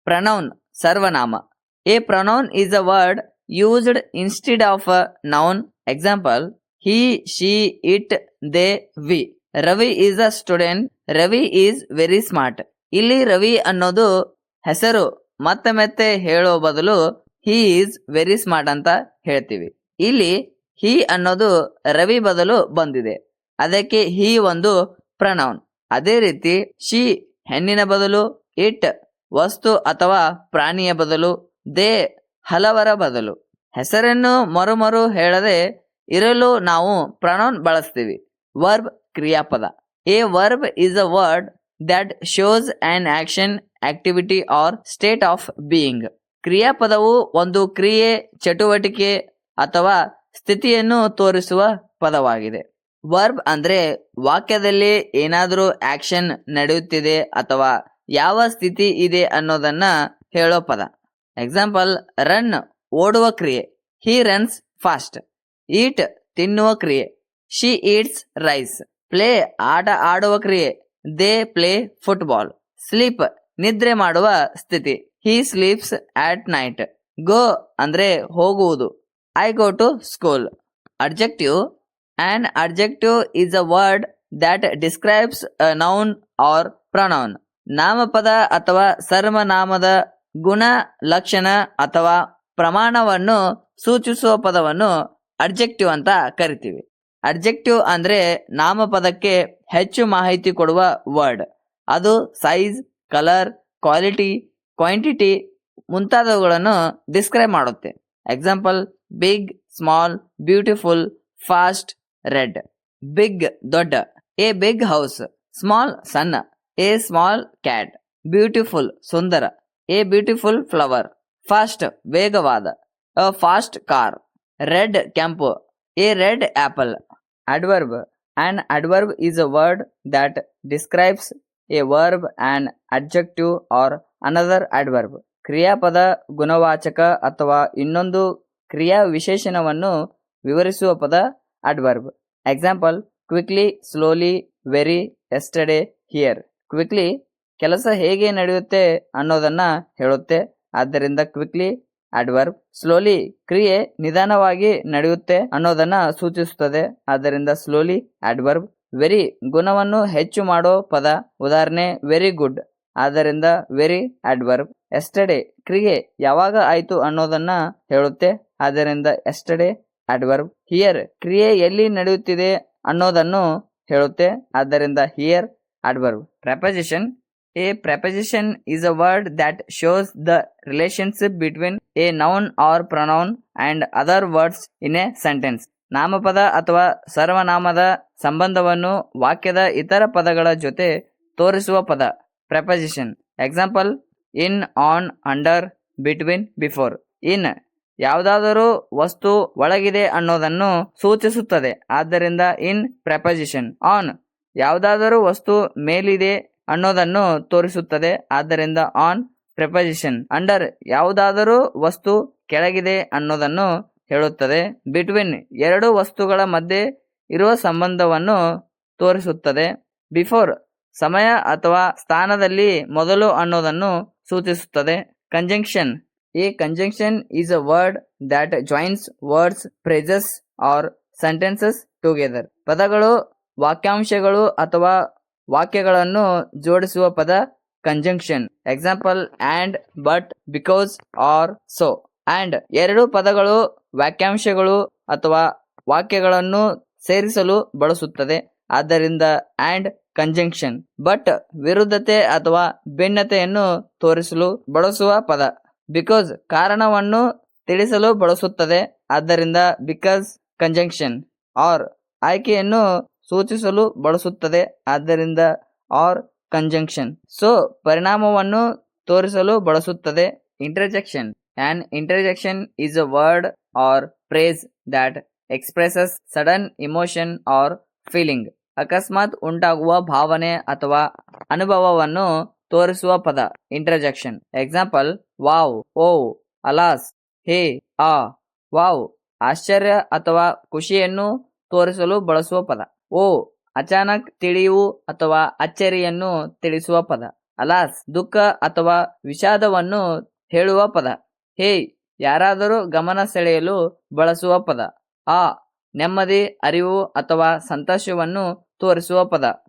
Pronoun sarvanama. A pronoun is a word used instead of a noun. Example, he, she, it, they, we. Ravi is a student. Ravi is very smart. ಇಲ್ಲಿ ರವಿ ಅನ್ನೋದು ಹೆಸರು ಮತ್ತೆ ಮತ್ತೆ ಹೇಳೋ ಬದಲು he is very smart ಅಂತ ಹೇಳ್ತೀವಿ. ಇಲ್ಲಿ ಹಿ ಅನ್ನೋದು ರವಿ ಬದಲು ಬಂದಿದೆ, ಅದಕ್ಕೆ ಹಿ ಒಂದು ಪ್ರನೌನ್. ಅದೇ ರೀತಿ ಶಿ ಹೆಣ್ಣಿನ ಬದಲು, ಇಟ್ ವಸ್ತು ಅಥವಾ ಪ್ರಾಣಿಯ ಬದಲು, ದೇ ಹಲವರ ಬದಲು. ಹೆಸರನ್ನು ಮರು ಹೇಳದೆ ಇರಲು ನಾವು ಪ್ರನೌನ್ ಬಳಸ್ತೀವಿ. ವರ್ಬ್ ಕ್ರಿಯಾಪದ. A verb is a word that shows an action, activity or state of being. ಕ್ರಿಯಾಪದವು ಒಂದು ಕ್ರಿಯೆ, ಚಟುವಟಿಕೆ ಅಥವಾ ಸ್ಥಿತಿಯನ್ನು ತೋರಿಸುವ ಪದವಾಗಿದೆ. ವರ್ಬ್ ಅಂದ್ರೆ ವಾಕ್ಯದಲ್ಲಿ ಏನಾದರೂ ಆಕ್ಷನ್ ನಡೆಯುತ್ತಿದೆ ಅಥವಾ ಯಾವ ಸ್ಥಿತಿ ಇದೆ ಅನ್ನೋದನ್ನ ಹೇಳೋ ಪದ. ಎಕ್ಸಾಂಪಲ್, ರನ್ ಓಡುವ ಕ್ರಿಯೆ, ಹಿ ರನ್ಸ್ ಫಾಸ್ಟ್. ಈಟ್ ತಿನ್ನುವ ಕ್ರಿಯೆ, ಶಿ ಈಟ್ಸ್ ರೈಸ್. ಪ್ಲೇ ಆಟ ಆಡುವ ಕ್ರಿಯೆ, ದೇ ಪ್ಲೇ ಫುಟ್ಬಾಲ್. ಸ್ಲೀಪ್ ನಿದ್ರೆ ಮಾಡುವ ಸ್ಥಿತಿ, ಹಿ ಸ್ಲೀಪ್ಸ್ ಆಟ್ ನೈಟ್. ಗೋ ಅಂದ್ರೆ ಹೋಗುವುದು, I go to school. Adjective. An adjective is a word that describes a noun or pronoun. ನಾಮಪದ ಅಥವಾ ಸರ್ವನಾಮದ ಗುಣ, ಲಕ್ಷಣ ಅಥವಾ ಪ್ರಮಾಣವನ್ನು ಸೂಚಿಸುವ ಪದವನ್ನು ಅಡ್ಜೆಕ್ಟಿವ್ ಅಂತ ಕರಿತೀವಿ. ಅಡ್ಜೆಕ್ಟಿವ್ ಅಂದ್ರೆ ನಾಮಪದಕ್ಕೆ ಹೆಚ್ಚು ಮಾಹಿತಿ ಕೊಡುವ ವರ್ಡ್. ಅದು ಸೈಜ್, ಕಲರ್, ಕ್ವಾಲಿಟಿ, ಕ್ವಾಂಟಿಟಿ ಮುಂತಾದವುಗಳನ್ನು ಡಿಸ್ಕ್ರೈಬ್ ಮಾಡುತ್ತೆ. Example, big, small, beautiful, fast, red. Big ದೊಡ್ಡ, ಎ ಬಿಗ್ ಹೌಸ್. ಸ್ಮಾಲ್ ಸಣ್ಣ, ಎ ಸ್ಮಾಲ್ ಕ್ಯಾಟ್. ಬ್ಯೂಟಿಫುಲ್ ಸುಂದರ, ಎ ಬ್ಯೂಟಿಫುಲ್ ಫ್ಲವರ್. ಫಾಸ್ಟ್ ವೇಗವಾದ, ಅ ಫಾಸ್ಟ್ ಕಾರ್. ರೆಡ್ ಕೆಂಪು, a red apple. Adverb. An adverb is a word that describes a verb, an adjective or another adverb. ಕ್ರಿಯಾಪದ ಗುಣವಾಚಕ ಅಥವಾ ಇನ್ನೊಂದು ಕ್ರಿಯಾ ವಿಶೇಷಣವನ್ನು ವಿವರಿಸುವ ಪದ adverb. Example, quickly, slowly, very, yesterday, here. Quickly ಕೆಲಸ ಹೇಗೆ ನಡೆಯುತ್ತೆ ಅನ್ನೋದನ್ನ ಹೇಳುತ್ತೆ, ಆದ್ದರಿಂದ ಕ್ವಿಕ್ಲಿ ಅಡ್ವರ್ಬ್. ಸ್ಲೋಲಿ ಕ್ರಿಯೆ ನಿಧಾನವಾಗಿ ನಡೆಯುತ್ತೆ ಅನ್ನೋದನ್ನ ಸೂಚಿಸುತ್ತದೆ, ಆದ್ದರಿಂದ ಸ್ಲೋಲಿ ಅಡ್ವರ್ಬ್. ವೆರಿ ಗುಣವನ್ನು ಹೆಚ್ಚು ಮಾಡೋ ಪದ, ಉದಾಹರಣೆ ವೆರಿ ಗುಡ್, ಆದ್ದರಿಂದ ವೆರಿ ಅಡ್ವರ್ಬ್. ಎಸ್ಟರ್ಡೇ ಕ್ರಿಯೆ ಯಾವಾಗ ಆಯ್ತು ಅನ್ನೋದನ್ನ ಹೇಳುತ್ತೆ, ಆದ್ದರಿಂದ ಎಸ್ಟರ್ಡೇ ಅಡ್ವರ್ಬ್. ಹಿಯರ್ ಕ್ರಿಯೆ ಎಲ್ಲಿ ನಡೆಯುತ್ತಿದೆ ಅನ್ನೋದನ್ನು ಹೇಳುತ್ತೆ, ಆದ್ದರಿಂದ here adverb. Proposition. A preposition is a word that shows the relationship between a noun or pronoun and other words in a sentence. ನಾಮಪದ ಅಥವಾ ಸರ್ವನಾಮದ ಸಂಬಂಧವನ್ನು ವಾಕ್ಯದ ಇತರ ಪದಗಳ ಜೊತೆ ತೋರಿಸುವ ಪದ preposition. Example, in, on, under, between, before. In ಯಾವುದಾದರೂ ವಸ್ತು ಒಳಗಿದೆ ಅನ್ನೋದನ್ನು ಸೂಚಿಸುತ್ತದೆ, ಆದ್ದರಿಂದ ಇನ್ ಪ್ರಪೋಸಿಷನ್. ಆನ್ ಯಾವುದಾದರೂ ವಸ್ತು ಮೇಲಿದೆ ಅನ್ನೋದನ್ನು ತೋರಿಸುತ್ತದೆ, ಆದ್ದರಿಂದ ಆನ್ ಪ್ರಪೋಸಿಷನ್. ಅಂಡರ್ ಯಾವುದಾದರೂ ವಸ್ತು ಕೆಳಗಿದೆ ಅನ್ನೋದನ್ನು ಹೇಳುತ್ತದೆ. ಬಿಟ್ವೀನ್ ಎರಡು ವಸ್ತುಗಳ ಮಧ್ಯೆ ಇರುವ ಸಂಬಂಧವನ್ನು ತೋರಿಸುತ್ತದೆ. ಬಿಫೋರ್ ಸಮಯ ಅಥವಾ ಸ್ಥಾನದಲ್ಲಿ ಮೊದಲು ಅನ್ನೋದನ್ನು ಸೂಚಿಸುತ್ತದೆ. Conjunction. A conjunction is a word that joins words, phrases or sentences together. ಪದಗಳು, ವಾಕ್ಯಾಂಶಗಳು ಅಥವಾ ವಾಕ್ಯಗಳನ್ನು ಜೋಡಿಸುವ ಪದ conjunction. Example, and, but, because or so. And ಎರಡು ಪದಗಳು ವಾಕ್ಯಾಂಶಗಳು ಅಥವಾ ವಾಕ್ಯಗಳನ್ನು ಸೇರಿಸಲು ಬಳಸುತ್ತದೆ, ಆದ್ದರಿಂದ ಆ್ಯಂಡ್ ಕಂಜಂಕ್ಷನ್. ಬಟ್ ವಿರುದ್ಧತೆ ಅಥವಾ ಭಿನ್ನತೆಯನ್ನು ತೋರಿಸಲು ಬಳಸುವ ಪದ. ಬಿಕಾಸ್ ಕಾರಣವನ್ನು ತಿಳಿಸಲು ಬಳಸುತ್ತದೆ, ಆದ್ದರಿಂದ ಬಿಕಾಸ್ ಕಂಜಂಕ್ಷನ್. ಆರ್ ಆಯ್ಕೆಯನ್ನು ಸೂಚಿಸಲು ಬಳಸುತ್ತದೆ, ಆದ್ದರಿಂದ ಆರ್ ಕಂಜಂಕ್ಷನ್. ಸೊ ಪರಿಣಾಮವನ್ನು ತೋರಿಸಲು ಬಳಸುತ್ತದೆ. Interjection. On interjection is a word or phrase that expresses sudden emotion are feeling. ಅಕಸ್ಮಾತ್ ಉಂಟಾಗುವ ಭಾವನೆ ಅಥವಾ ಅನುಭವವನ್ನು ತೋರಿಸುವ ಪದ ಇಂಟರ್ಜೆಕ್ಷನ್. ಎಕ್ಸಾಂಪಲ್, ವಾವ್, ಓ, ಅಲಾಸ್, ಹೇ, ಆ. ವಾವ್ ಆಶ್ಚರ್ಯ ಅಥವಾ ಖುಷಿಯನ್ನು ತೋರಿಸಲು ಬಳಸುವ ಪದ. ಓ ಅಚಾನಕ್ ತಿಳಿವು ಅಥವಾ ಅಚ್ಚರಿಯನ್ನು ತಿಳಿಸುವ ಪದ. ಅಲಾಸ್ ದುಃಖ ಅಥವಾ ವಿಷಾದವನ್ನು ಹೇಳುವ ಪದ. ಹೇ ಯಾರಾದರೂ ಗಮನ ಸೆಳೆಯಲು ಬಳಸುವ ಪದ. ಆ ನೆಮ್ಮದಿ, ಅರಿವು ಅಥವಾ ಸಂತೋಷವನ್ನು ತೋರಿಸುವ ಪದ.